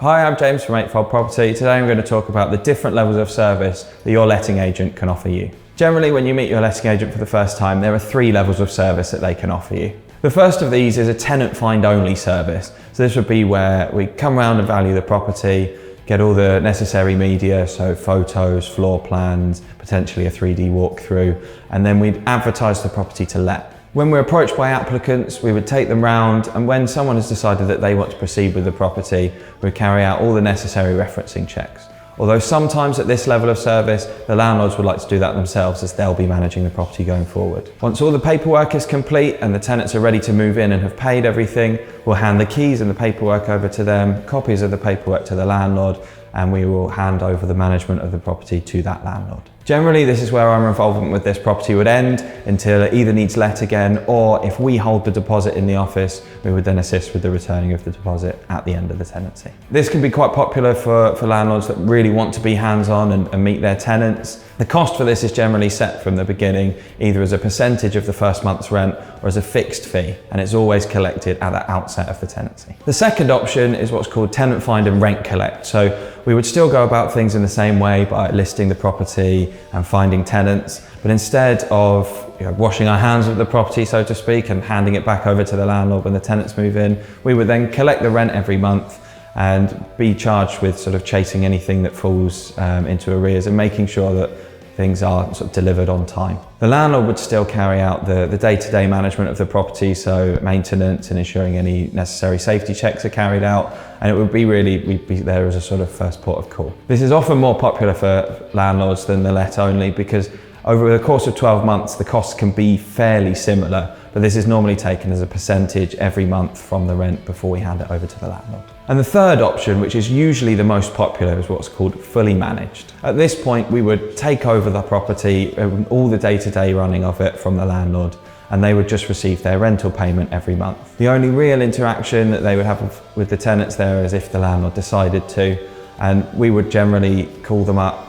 Hi, I'm James from Eightfold Property. Today I'm going to talk about the different levels of service that your letting agent can offer you. Generally, when you meet your letting agent for the first time, there are 3 levels of service that they can offer you. The first of these is a tenant find only service. So this would be where we come around and value the property, get all the necessary media, so photos, floor plans, potentially a 3D walkthrough, and then we'd advertise the property to let. When we're approached by applicants, we would take them round, and when someone has decided that they want to proceed with the property, we'd carry out all the necessary referencing checks. Although sometimes at this level of service, the landlords would like to do that themselves as they'll be managing the property going forward. Once all the paperwork is complete and the tenants are ready to move in and have paid everything, we'll hand the keys and the paperwork over to them, copies of the paperwork to the landlord, and we will hand over the management of the property to that landlord. Generally, this is where our involvement with this property would end until it either needs let again, or if we hold the deposit in the office, we would then assist with the returning of the deposit at the end of the tenancy. This can be quite popular for landlords that really want to be hands-on and meet their tenants. The cost for this is generally set from the beginning, either as a percentage of the first month's rent or as a fixed fee, and it's always collected at the outset of the tenancy. The second option is what's called tenant find and rent collect. So we would still go about things in the same way by listing the property and finding tenants, but instead of washing our hands of the property, so to speak, and handing it back over to the landlord when the tenants move in, we would then collect the rent every month and be charged with sort of chasing anything that falls into arrears and making sure that things are sort of delivered on time. The landlord would still carry out the day-to-day management of the property, so maintenance and ensuring any necessary safety checks are carried out, and it would be we'd be there as a sort of first port of call. This is often more popular for landlords than the let only because over the course of 12 months, the costs can be fairly similar, but this is normally taken as a percentage every month from the rent before we hand it over to the landlord. And the third option, which is usually the most popular, is what's called fully managed. At this point, we would take over the property, all the day-to-day running of it from the landlord, and they would just receive their rental payment every month. The only real interaction that they would have with the tenants there is if the landlord decided to, and we would generally call them up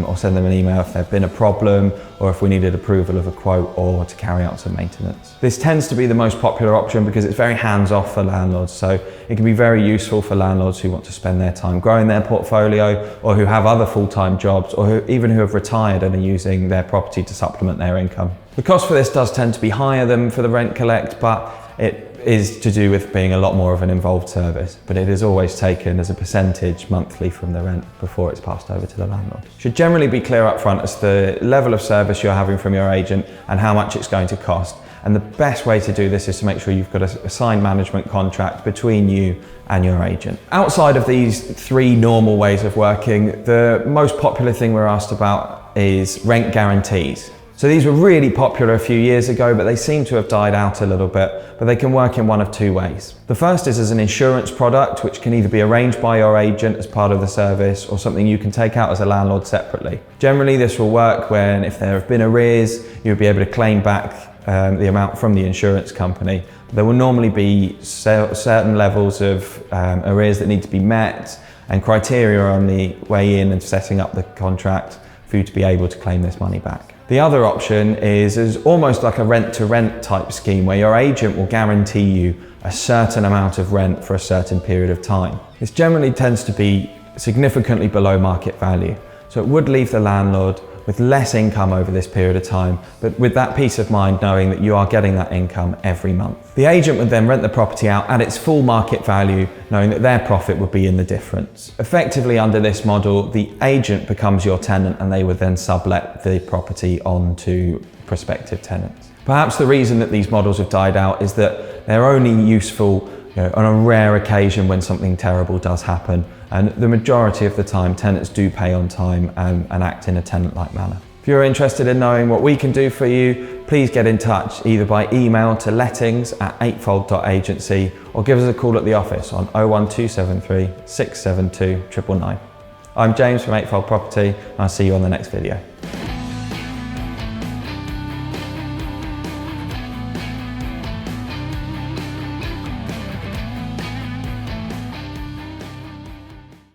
or send them an email if there'd been a problem or if we needed approval of a quote or to carry out some maintenance. This tends to be the most popular option because it's very hands-off for landlords, so it can be very useful for landlords who want to spend their time growing their portfolio or who have other full-time jobs or even who have retired and are using their property to supplement their income. The cost for this does tend to be higher than for the rent collect, but it is to do with being a lot more of an involved service, but it is always taken as a percentage monthly from the rent before it's passed over to the landlord. It should generally be clear up front as to the level of service you're having from your agent and how much it's going to cost. And the best way to do this is to make sure you've got a signed management contract between you and your agent. Outside of these 3 normal ways of working, the most popular thing we're asked about is rent guarantees. So these were really popular a few years ago, but they seem to have died out a little bit, but they can work in one of 2 ways. The first is as an insurance product, which can either be arranged by your agent as part of the service or something you can take out as a landlord separately. Generally, this will work when if there have been arrears, you'll be able to claim back the amount from the insurance company. There will normally be certain levels of arrears that need to be met and criteria on the way in and setting up the contract for you to be able to claim this money back. The other option is almost like a rent-to-rent type scheme where your agent will guarantee you a certain amount of rent for a certain period of time. This generally tends to be significantly below market value, so it would leave the landlord with less income over this period of time, but with that peace of mind knowing that you are getting that income every month. The agent would then rent the property out at its full market value, knowing that their profit would be in the difference. Effectively, under this model, the agent becomes your tenant and they would then sublet the property on to prospective tenants. Perhaps the reason that these models have died out is that they're only useful on a rare occasion when something terrible does happen, and the majority of the time tenants do pay on time and act in a tenant-like manner. If you're interested in knowing what we can do for you, please get in touch either by email to lettings@eightfold.agency or give us a call at the office on 01273 672 999. I'm James from Eightfold Property and I'll see you on the next video.